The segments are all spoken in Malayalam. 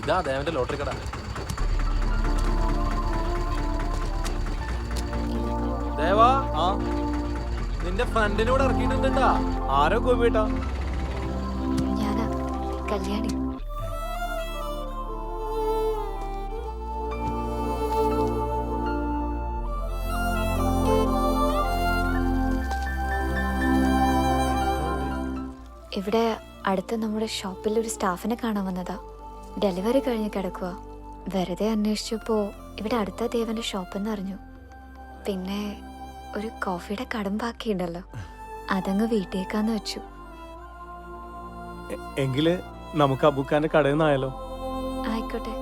ഇതാ ദേവന്റെ ലോട്ടറി കട. ദേവാ, നിന്റെ ഫ്രണ്ടിനോട് ഇറക്കിയിട്ടുണ്ടാ? ആരോ ഗോപിയേട്ടാ? ഞാനാ കല്യാണി. ഇവിടെ അടുത്ത് നമ്മുടെ ഷോപ്പിൽ ഒരു സ്റ്റാഫിനെ കാണാൻ വന്നതാ. ഡെലിവറി കഴിഞ്ഞ് കിടക്കുക. വെറുതെ അന്വേഷിച്ചപ്പോ ഇവിടെ അടുത്ത ദേവന്റെ ഷോപ്പെന്ന് അറിഞ്ഞു. പിന്നെ ഒരു കോഫിയുടെ കടം ബാക്കിയുണ്ടല്ലോ, അതങ്ങ് വീട്ടിലേക്കാന്ന് വെച്ചു. എങ്കില് നമുക്ക് അബുക്കാന്റെ കടയിൽ നിന്നായാലോ? ആയിക്കോട്ടെ.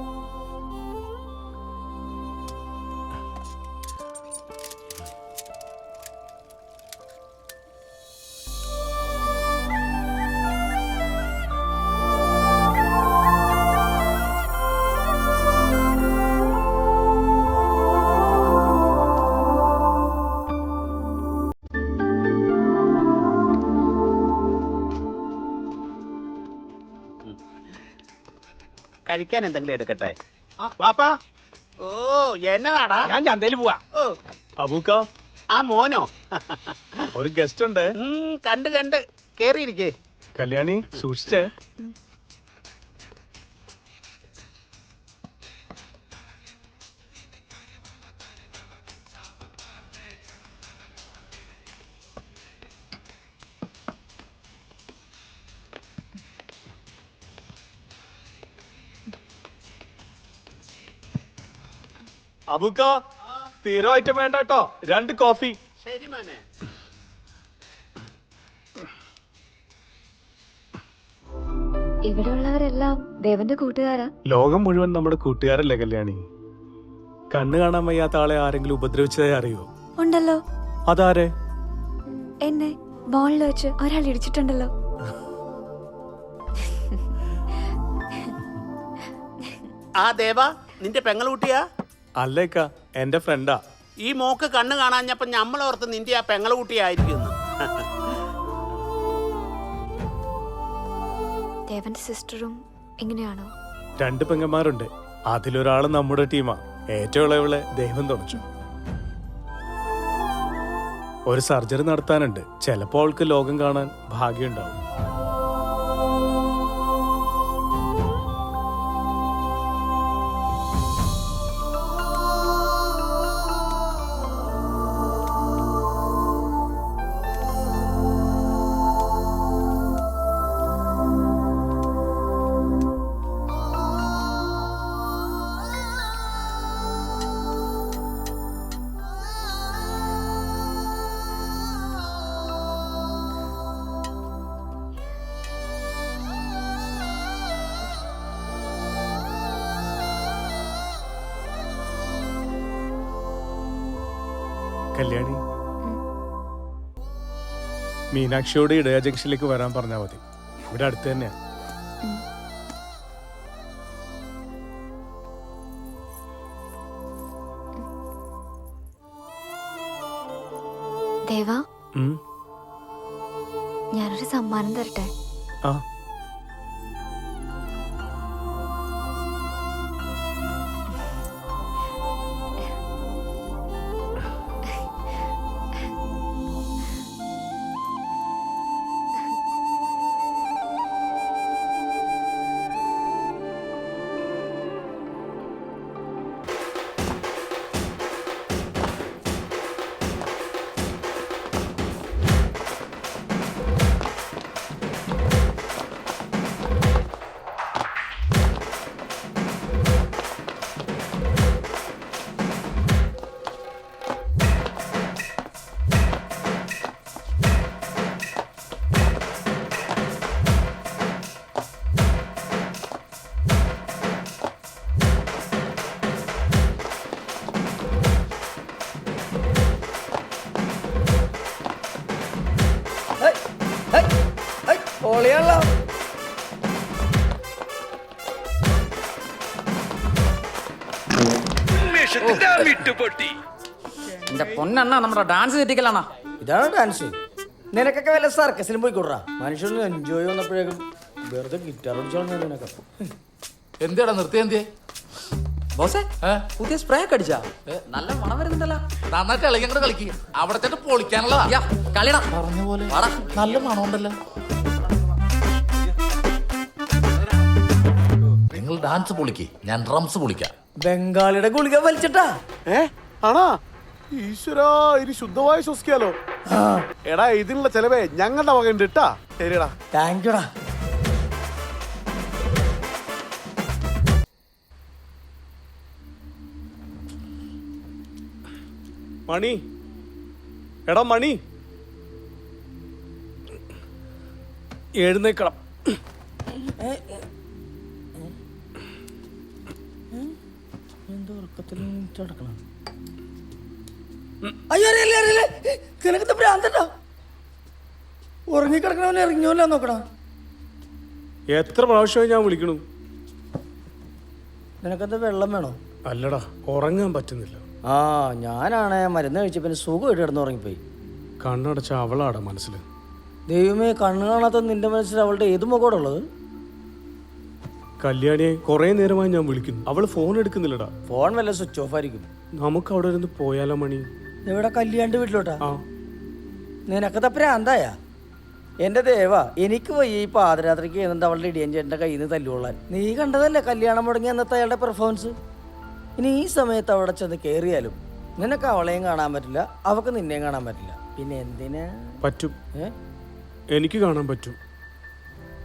കഴിക്കാൻ എന്തെങ്കിലും എടുക്കട്ടെ? പാപ്പാ, ഓ എന്നതാടാ? ഞാൻ ചന്തയിൽ പോവാ. ഓ അബൂക്ക, ആ മോനോ? ഒരു ഗസ്റ്റ് ഉണ്ട്. കണ്ട് കേറിയിരിക്കേ. കല്യാണി സൂക്ഷിച്ചേ. അബൂക്ക, സ്ഥിരം ഐറ്റം വേണ്ട കേട്ടോ. 2 കോഫി. ശരി മോനെ. ഇവിടെയുള്ളവരെല്ലാം ദേവന്റെ കൂട്ടുകാരാ. ലോകം മുഴുവൻ നമ്മുടെ കൂട്ടുകാരല്ലേ കല്യാണി? കണ്ണ് കാണാൻ വയ്യാത്ത ആളെ ആരെങ്കിലും ഉപദ്രവിച്ചതായി അറിയോ? ഉണ്ടല്ലോ. അതാരെ? എന്നെ മോളിൽ വെച്ച് ഒരാൾ ഇടിച്ചിട്ടുണ്ടല്ലോ. ആ ദേവാ, നിന്റെ പെങ്ങളുകുട്ടിയാ? അല്ലേക്ക, എന്റെ ഫ്രണ്ടാ. ഈ മോക്ക് കണ്ണ് കാണാഞ്ഞപ്പോ ഞമ്മളോർത്ത് നിന്റെ ആ പെങ്ങളുകുട്ടിയായിരിക്കുന്നു. ദേവന്റെ സിസ്റ്ററും ഇങ്ങനെയാണോ? 2 പെങ്ങന്മാരുണ്ട്. അതിലൊരാള് നമ്മുടെ ടീമാ. ഏറ്റവും ഇളയവളെ ദൈവം തുണച്ചു. ഒരു സർജറി നടത്താനുണ്ട്. ചിലപ്പോ അവൾക്ക് ലോകം കാണാൻ ഭാഗ്യമുണ്ടാവും. കല്യാണി, മീനാക്ഷിയോട് ഇടയ ജംഗ്ഷനിലേക്ക് വരാൻ പറഞ്ഞാൽ മതി. ഇവിടെ അടുത്ത് തന്നെയാ. ദേവാ, ഞാനൊരു സമ്മാനം തരട്ടെ? ആ, എന്റെ പൊന്നെണ്ണ നമ്മുടെ ഡാൻസ് തെറ്റിക്കലാണ. ഇതാണ് ഡാൻസ്? നിനക്കൊക്കെ വല്ല സർക്കസിലും പോയിക്കൂടാ. മനുഷ്യന് എൻജോയ് വന്നപ്പോഴേക്കും വെറുതെ ഗിറ്റാർ അടിച്ചോളാം. നിനക്ക് എന്തിയാടാ നിർത്തിയ എന്തിയെ ബോസേ പുതിയ സ്പ്രേ ഒക്കെ അടിച്ചാ നല്ല മണം വരുന്നുണ്ടല്ലോ. നന്നായിട്ട് ഇളകി അങ്ങോട്ട് കളിക്കുക അവിടെ ചെന്ന് പൊളിക്കാനുള്ളതാ. യ്യാ, കളിടാ പറഞ്ഞ പോലെ വാടാ. നല്ല മണമുണ്ടല്ലോ. നിങ്ങൾ ഡാൻസ് പൊളിക്ക്, ഞാൻ ഡ്രംസ് പൊളിക്കാം. ബംഗാളിയുടെ ഗുളിക വലിച്ചിട്ടാ. ആണാ ഈശ്വരാ, ഇനി ശുദ്ധമായി ശ്വസിക്കാലോ. എടാ ഇതിനുള്ള ചെലവേ ഞങ്ങളുടെ വക ഉണ്ട് ഇട്ടാ. ശരിടാ. താങ്ക് യുടാ. മണി, എടാ മണി, എഴുന്നേക്കണം. അയ്യോ അറിയില്ല അറിയില്ല, നിനക്കത്തെ ഭ്രാന്തട്ടോ. ഉറങ്ങിക്കിടക്കണവനെ ഇറങ്ങിയോല്ല നോക്കണ. എത്ര പ്രാവശ്യമായി ഞാൻ വിളിക്കണു. നിനക്കെന്താ വെള്ളം വേണോ? അല്ലടാ, ഉറങ്ങാൻ പറ്റുന്നില്ല. ആ ഞാനാണ് മരുന്ന് കഴിച്ചപ്പോ സുഖമായിട്ട് കിടന്ന് ഉറങ്ങിപ്പോയി. കണ്ണടച്ച അവളാടാ മനസ്സിൽ. ദൈവമേ, കണ്ണു കാണാത്ത നിന്റെ മനസ്സിൽ അവളുടെ ഏത് മുഖോടെ ഉള്ളത്? കല്യാണിയെ കുറെ നേരമായി ഞാൻ വിളിക്കുന്നു, അവള് ഫോൺ എടുക്കുന്നില്ലടാ. ഫോൺ വല്ല സ്വിച്ച് ഓഫ് ആയിരിക്കും. നമുക്ക് അവിടെ ഇരുന്ന് പോയാലോ മണി? എവിടെ? കല്യാണ്ട് വീട്ടിലോട്ടാ? ആ, നിനക്കത് പ്രാന്തായ? എന്റെ ദേവ, എനിക്ക് വയ്യ ഈ പാതിരാത്രിക്ക് എന്നിട്ട് അവളുടെ ഇടിയൻ ചേട്ടന്റെ കയ്യിൽ നിന്ന് തല്ലുകൊള്ളാൻ. നീ കണ്ടതല്ലേ കല്യാണം മുടങ്ങി അന്നത്തെ അയാളുടെ പെർഫോമൻസ്. ഇനി ഈ സമയത്ത് അവിടെ ചെന്ന് കയറിയാലും നിനക്ക് അവളെയും കാണാൻ പറ്റില്ല, അവക്ക് നിന്നെയും കാണാൻ പറ്റില്ല. പിന്നെ എന്തിനാ? പറ്റും, എനിക്ക് കാണാൻ പറ്റും.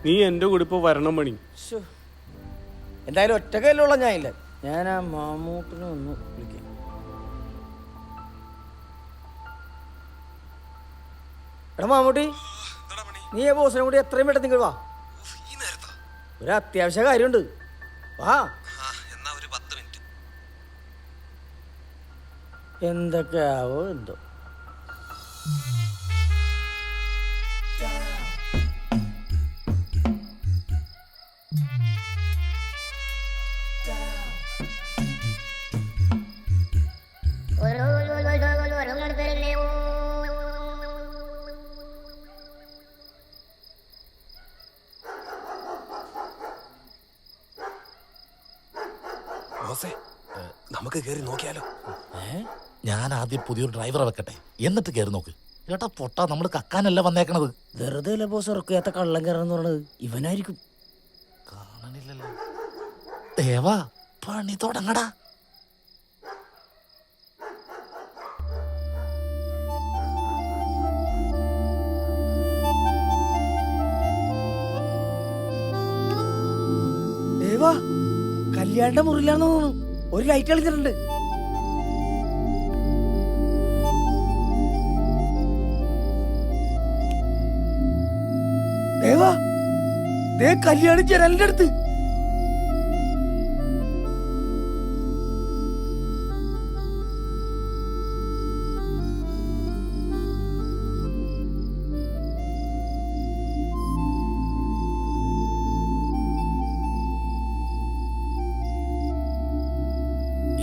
നീ എന്റെ കൂടെ ഇപ്പൊ വരണം മണി. ശ്ശോ. എന്തായാലും ഒറ്റ കയ്യിലുള്ള ഞാനില്ല. ഞാൻ ആ മാമൂട്ടിനെ ഒന്ന് വിളിക്കാം. എടാ മാമൂട്ടി, നീ ആ ബോസിനെ കൂടി എത്രയും പെട്ടെന്ന് നിങ്ങൾ വാ. ഒരു അത്യാവശ്യ കാര്യമുണ്ട്. വാ. എന്തൊക്കെയാവോ എന്തോ. നമുക്ക് കേറി നോക്കിയാലോ? ഞാൻ ആദ്യം പുതിയൊരു ഡ്രൈവറെ വെക്കട്ടെ, എന്നിട്ട് കയറി നോക്ക്. ചേട്ടാ പൊട്ടാ, നമ്മൾ കക്കാനല്ല വന്നേക്കണത്. വെറുതെ അല്ല ബോസ് ഇറക്കാത്ത കള്ളം കയറെന്ന് പറഞ്ഞത് ഇവനായിരിക്കും. കാണണില്ലല്ലോ. ദേവാ, പണി തുടങ്ങടാ. ദേവാ, കല്യാണിന്റെ മുറിയിലാണെന്ന് തോന്നുന്നു. ഒരു ലൈറ്റ് കളിച്ചിട്ടുണ്ട്. ദേവാ, ദേ കല്യാണി ജനലിന്റെ അടുത്ത്.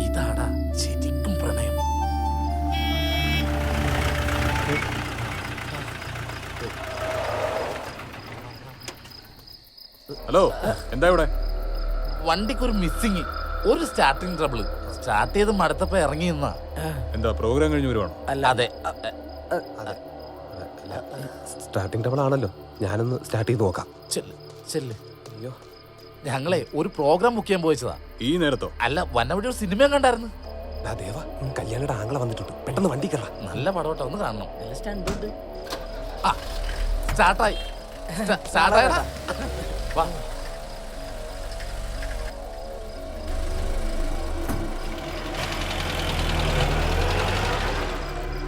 ഇതാടാ ശരിക്കും പ്രണയം. ഹലോ, എന്താ ഇവിടെ? വണ്ടിക്കൊരു മിസ്സിങ്, ഒരു സ്റ്റാർട്ടിങ് ട്രബിള്. സ്റ്റാർട്ട് ചെയ്ത് മടുത്തപ്പോ ഇറങ്ങി നിന്നാ. എന്താ പ്രോഗ്രാം കഴിഞ്ഞ് വരുവാണോ? അതെ, സ്റ്റാർട്ടിംഗ് ടബിൾ ആണല്ലോ, ഞാനൊന്ന് സ്റ്റാർട്ട് ചെയ്ത് നോക്കാം. ചെല്ല് ചെല്ല്. അയ്യോ, ഞങ്ങളെ ഒരു പ്രോഗ്രാം ബുക്ക് ചെയ്യാൻ പോയിച്ചതാ. ഈ നേരത്തോ? അല്ല, വന്നവഴി ഒരു സിനിമ കണ്ടായിരുന്നു. ദേവ, കല്യാണിയുടെ ആങ്ങളെ വന്നിട്ടുണ്ട്, പെട്ടെന്ന് വണ്ടി കയറാ. നല്ല പടവട്ടെ, ഒന്ന് കാണണം. നല്ല സ്റ്റണ്ട് ഉണ്ട്. ആ, സ്റ്റാർട്ടായി. സ്റ്റാർട്ടായടാ. വാ.